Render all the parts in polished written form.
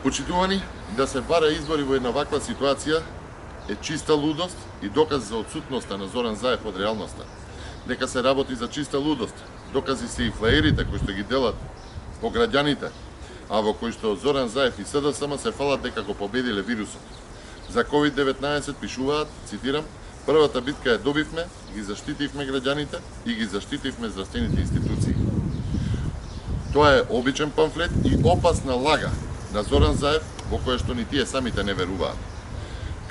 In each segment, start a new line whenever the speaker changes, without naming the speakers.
Почитувани, да се бара избори во една ваква ситуација е чиста лудост и доказ за отсутноста на Зоран Заев од реалноста. Дека се работи за чиста лудост, докази се и флаерите кои што ги делат по граѓаните, а во кои што Зоран Заев и СДСМ се фалат дека го победиле вирусот. За COVID-19 пишуваат, цитирам, првата битка ја добивме, ги заштитивме граѓаните и ги заштитивме здравствените институции. Тоа е обичен памфлет и опасна лага на Зоран Заев, во која што ни тие самите не веруваат.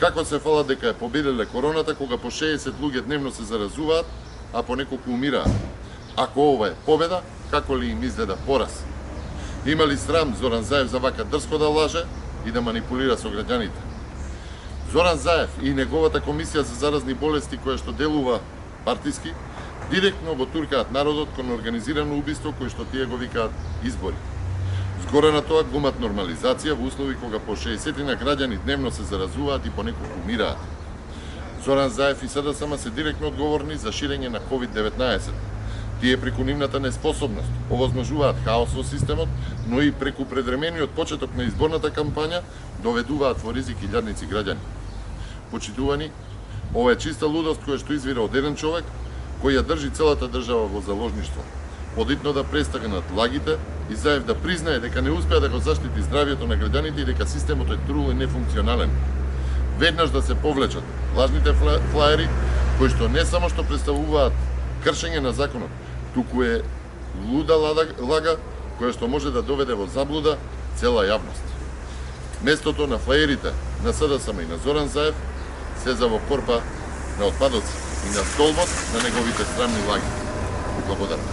Како се фалат дека ја победиле короната, кога по 60 луѓе дневно се заразуваат, а по неколку умираат? Ако ова е победа, како ли им изгледа пораз? Има ли срам Зоран Заев за вака дрско да лаже и да манипулира со граѓаните? Зоран Заев и неговата комисија за заразни болести, која што делува партиски, директно го туркаат народот кон организирано убиство кој што тие го викаат избори. Згоре на тоа глумат нормализација во услови кога по 60 на граѓани дневно се заразуваат и по неколку умираат. Зоран Заев и СДСМ се директно одговорни за ширење на COVID-19. Тие преку нивната неспособност овозможуваат хаос во системот, но и преку предремениот почеток на изборната кампања доведуваат во ризик илјадници граѓани. Почитувани, ова е чиста лудост која што извира од еден човек кој ја држи целата држава во заложништво. Подитно да престанат лагите и Заев да признае дека не успеа да го заштити здравјето на граѓаните и дека системот е трул и нефункционален. Веднаш да се повлечат лажните флаери кои што не само што представуваат кршење на законот, туку е луда лага која што може да доведе во заблуда цела јавност. Местото на флаерите на СДСМ и на Зоран Заев сеза во корпа на отпадоци и на столбот на неговите срамни лаги. Благодарам.